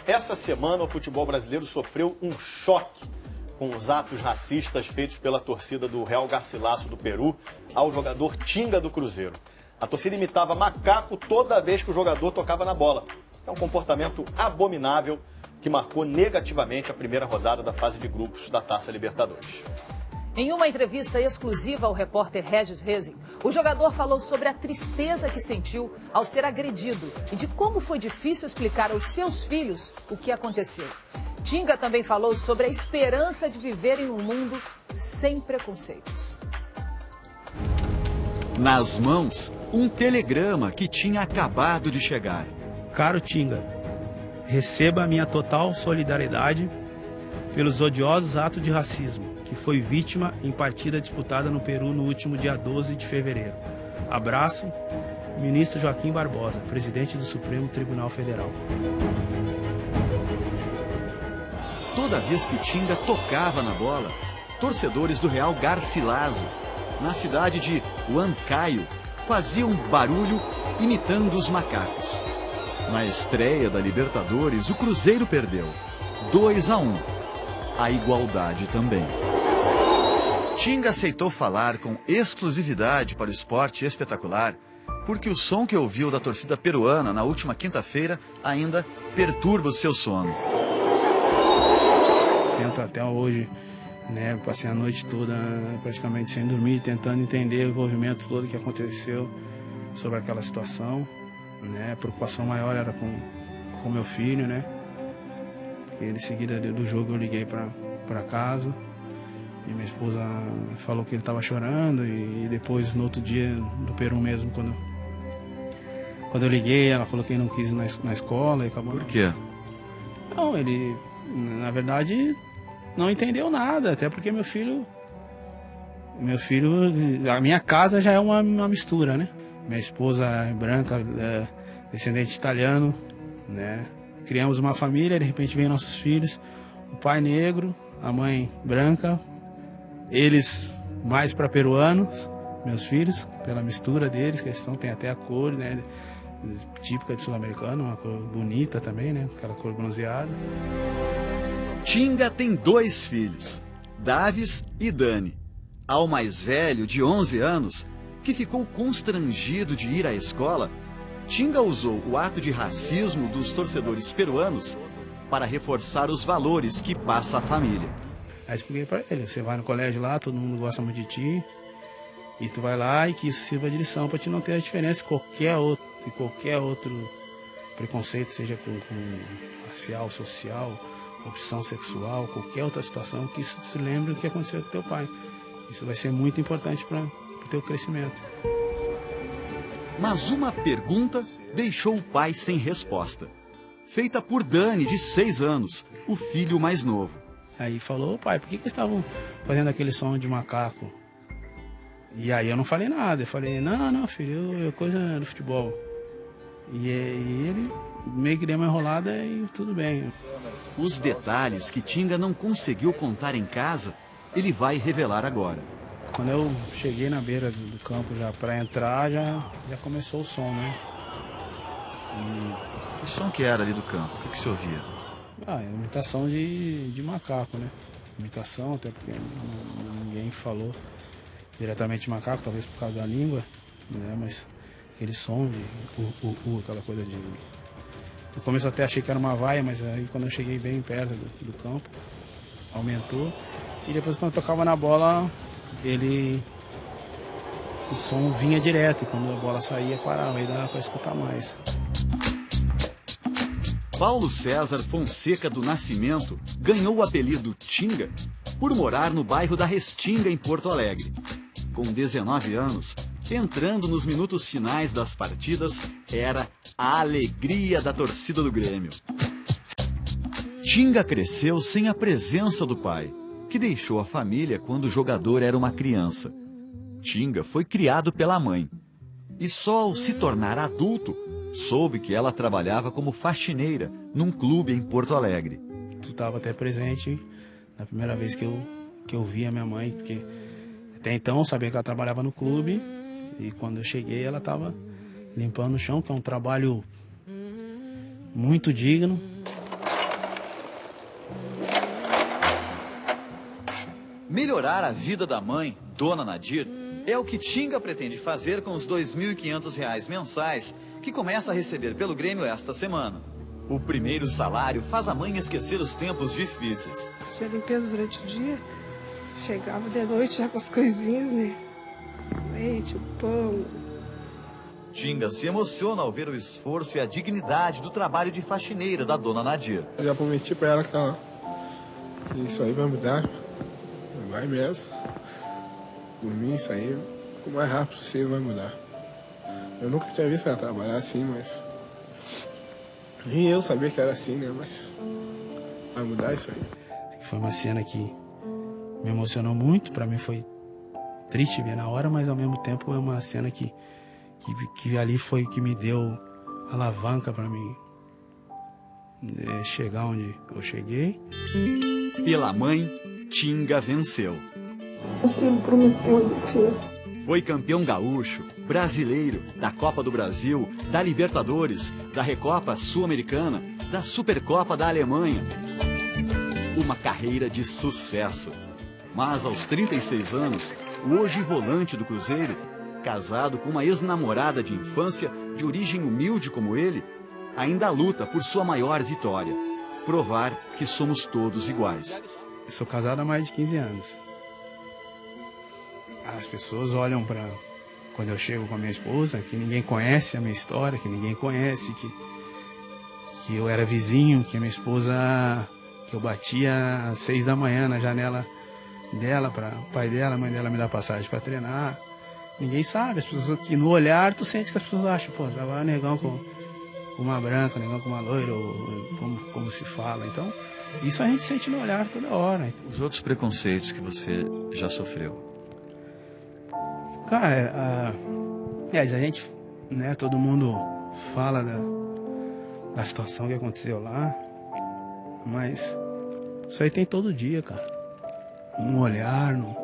Essa semana o futebol brasileiro sofreu um choque com os atos racistas feitos pela torcida do Real Garcilaso do Peru ao jogador Tinga do Cruzeiro. A torcida imitava macaco toda vez que o jogador tocava na bola. É um comportamento abominável que marcou negativamente a primeira rodada da fase de grupos da Taça Libertadores. Em uma entrevista exclusiva ao repórter Regis Rezin, o jogador falou sobre a tristeza que sentiu ao ser agredido e de como foi difícil explicar aos seus filhos o que aconteceu. Tinga também falou sobre a esperança de viver em um mundo sem preconceitos. Nas mãos, um telegrama que tinha acabado de chegar. Caro Tinga, receba a minha total solidariedade pelos odiosos atos de racismo que foi vítima em partida disputada no Peru no último dia 12 de fevereiro. Abraço, ministro Joaquim Barbosa, presidente do Supremo Tribunal Federal. Toda vez que Tinga tocava na bola, torcedores do Real Garcilaso, na cidade de Huancayo, faziam barulho imitando os macacos. Na estreia da Libertadores, o Cruzeiro perdeu 2-1. A igualdade também. Tinga aceitou falar com exclusividade para o Esporte Espetacular, porque o som que ouviu da torcida peruana na última quinta-feira ainda perturba o seu sono. Tento até hoje, né, passei a noite toda praticamente sem dormir, tentando entender o envolvimento todo que aconteceu sobre aquela situação, né? A preocupação maior era com meu filho, né? E em seguida do jogo eu liguei para casa e minha esposa falou que ele estava chorando e depois no outro dia do Peru mesmo, quando eu liguei, ela falou que ele não quis ir na escola e acabou. Por quê? Não, ele na verdade não entendeu nada, até porque meu filho, a minha casa já é uma mistura, né? Minha esposa é branca, descendente italiano, né? Criamos uma família, de repente vem nossos filhos, o pai negro, a mãe branca, eles mais para peruanos, meus filhos, pela mistura deles, que eles tem até a cor, né, típica de sul-americano, uma cor bonita também, né, aquela cor bronzeada. Tinga tem 2 filhos, Davis e Dani. Ao mais velho, de 11 anos, que ficou constrangido de ir à escola, Tinga usou o ato de racismo dos torcedores peruanos para reforçar os valores que passa a família. Aí expliquei para ele, você vai no colégio lá, todo mundo gosta muito de ti, e tu vai lá e que isso sirva de lição para te não ter a diferença de qualquer outro preconceito, seja com racial, social, opção sexual, qualquer outra situação, que isso se lembre do que aconteceu com teu pai. Isso vai ser muito importante para o teu crescimento. Mas uma pergunta deixou o pai sem resposta. Feita por Dani, de 6 anos, o filho mais novo. Aí falou, pai, por que eles estavam fazendo aquele som de macaco? E aí eu não falei nada, eu falei, não, filho, é coisa do futebol. E ele meio que deu uma enrolada e tudo bem. Os detalhes que Tinga não conseguiu contar em casa, ele vai revelar agora. Quando eu cheguei na beira do campo já para entrar, já começou o som, né? Que som que era ali do campo? O que se ouvia? Imitação de macaco, né? Imitação, até porque ninguém falou diretamente macaco, talvez por causa da língua, né? Mas aquele som de aquela coisa de... No começo até achei que era uma vaia, mas aí quando eu cheguei bem perto do campo, aumentou. E depois quando eu tocava na bola, o som vinha direto, e quando a bola saía, parava, aí dava para escutar mais. Paulo César Fonseca do Nascimento ganhou o apelido Tinga por morar no bairro da Restinga, em Porto Alegre. Com 19 anos, entrando nos minutos finais das partidas, era a alegria da torcida do Grêmio. Tinga cresceu sem a presença do pai, que deixou a família quando o jogador era uma criança. Tinga foi criado pela mãe. E só ao se tornar adulto, soube que ela trabalhava como faxineira num clube em Porto Alegre. Tu estava até presente na primeira vez que eu vi a minha mãe, porque até então eu sabia que ela trabalhava no clube, e quando eu cheguei ela estava limpando o chão, que é um trabalho muito digno. Melhorar a vida da mãe, Dona Nadir, é o que Tinga pretende fazer com os R$ 2.500 mensais que começa a receber pelo Grêmio esta semana. O primeiro salário faz a mãe esquecer os tempos difíceis. Fazia limpeza durante o dia, chegava de noite já com as coisinhas, né? Leite, pão. Tinga se emociona ao ver o esforço e a dignidade do trabalho de faxineira da Dona Nadir. Eu já prometi pra ela que isso aí vai mudar, vai mesmo. Por mim, isso aí, o mais rápido possível vai mudar. Eu nunca tinha visto ela trabalhar assim, mas... Nem eu sabia que era assim, né? Mas vai mudar isso aí. Foi uma cena que me emocionou muito, pra mim foi triste ver na hora, mas ao mesmo tempo é uma cena que ali foi que me deu alavanca pra mim chegar onde eu cheguei. Pela mãe, Tinga venceu. O que ele prometeu, ele fez. Foi campeão gaúcho, brasileiro, da Copa do Brasil, da Libertadores, da Recopa Sul-Americana, da Supercopa da Alemanha. Uma carreira de sucesso. Mas aos 36 anos, o hoje volante do Cruzeiro, casado com uma ex-namorada de infância de origem humilde como ele, ainda luta por sua maior vitória: provar que somos todos iguais. Eu sou casado há mais de 15 anos. As pessoas olham para quando eu chego com a minha esposa, que ninguém conhece a minha história, que ninguém conhece, que eu era vizinho, que a minha esposa, que eu batia às 6 da manhã na janela dela para o pai dela, a mãe dela me dar passagem para treinar. Ninguém sabe, as pessoas que no olhar tu sente que as pessoas acham, pô, tava negão com uma branca, negão com uma loira, ou como se fala. Então, isso a gente sente no olhar toda hora. Os outros preconceitos que você já sofreu? Cara, a gente, né, todo mundo fala da situação que aconteceu lá, mas isso aí tem todo dia, cara. No olhar, no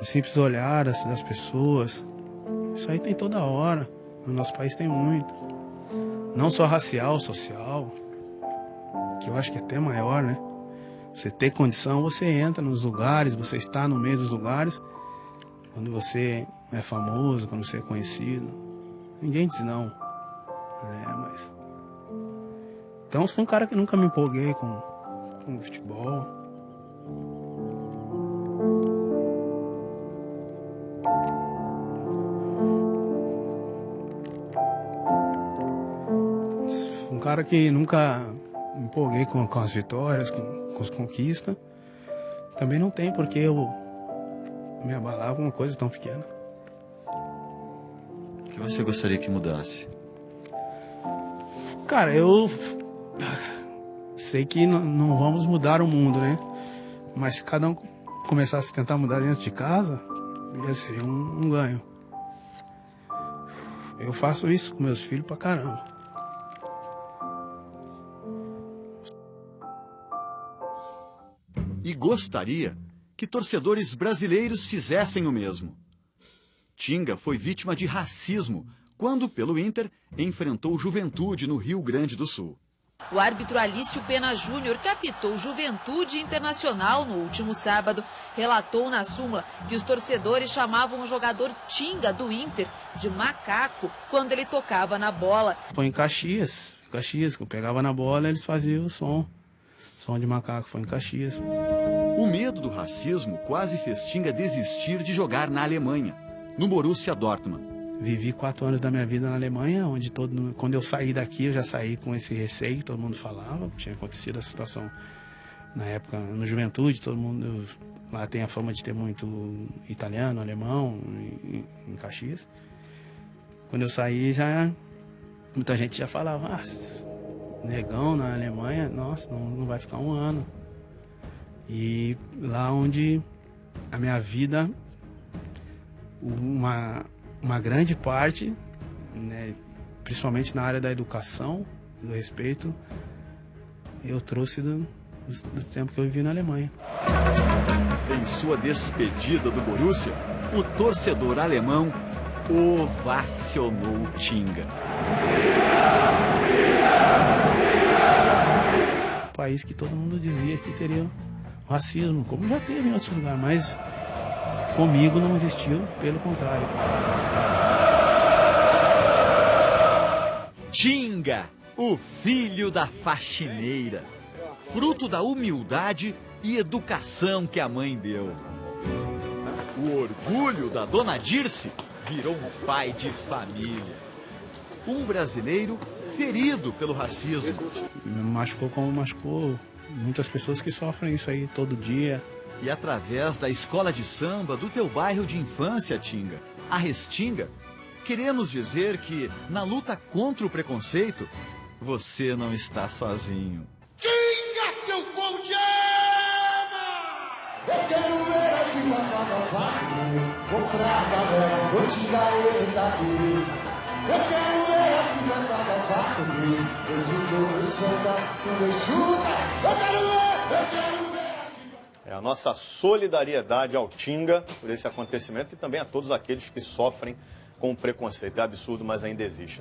simples olhar das pessoas. Isso aí tem toda hora. No nosso país tem muito. Não só racial, social, que eu acho que é até maior, né? Você ter condição, você entra nos lugares, você está no meio dos lugares. Quando você é famoso, quando você é conhecido, ninguém diz não, né? Mas... Então, eu sou um cara que nunca me empolguei com o futebol. Um cara que nunca me empolguei com as vitórias, com as conquistas. Também não tem porque eu me abalar com uma coisa tão pequena. O que você gostaria que mudasse? Cara, eu sei que não vamos mudar o mundo, né? Mas se cada um começasse a tentar mudar dentro de casa, já seria um ganho. Eu faço isso com meus filhos pra caramba. E gostaria que torcedores brasileiros fizessem o mesmo. Tinga foi vítima de racismo quando, pelo Inter, enfrentou Juventude no Rio Grande do Sul. O árbitro Alício Pena Júnior, que apitou Juventude Internacional no último sábado, relatou na súmula que os torcedores chamavam o jogador Tinga do Inter de macaco quando ele tocava na bola. Foi em Caxias, que eu pegava na bola, eles faziam o som de macaco, foi em Caxias. O medo do racismo quase fez Tinga desistir de jogar na Alemanha, no Borussia Dortmund. Vivi 4 anos da minha vida na Alemanha, onde quando eu saí daqui, eu já saí com esse receio que todo mundo falava. Tinha acontecido a situação na época no Juventude, todo mundo lá tem a fama de ter muito italiano, alemão, em Caxias. Quando eu saí, muita gente já falava, negão na Alemanha, nossa, não vai ficar 1 ano. E lá onde a minha vida, uma grande parte, né, principalmente na área da educação, do respeito, eu trouxe do tempo que eu vivi na Alemanha. Em sua despedida do Borussia, o torcedor alemão ovacionou Tinga. país que todo mundo dizia que teria racismo, como já teve em outros lugares, mas comigo não existiu, pelo contrário. Tinga, o filho da faxineira, fruto da humildade e educação que a mãe deu. O orgulho da dona Dirce virou um pai de família. Um brasileiro ferido pelo racismo. Me machucou como machucou muitas pessoas que sofrem isso aí todo dia. E através da escola de samba do teu bairro de infância, Tinga, a Restinga, queremos dizer que, na luta contra o preconceito, você não está sozinho. Tinga, teu povo te ama! Eu quero ver aqui na casa, vou pra galera, vou tirar ele daqui. Eu quero ver aqui na casa, esse doido samba, não enxuga. Eu quero ver. É a nossa solidariedade ao Tinga por esse acontecimento e também a todos aqueles que sofrem com o preconceito. É absurdo, mas ainda existe, né?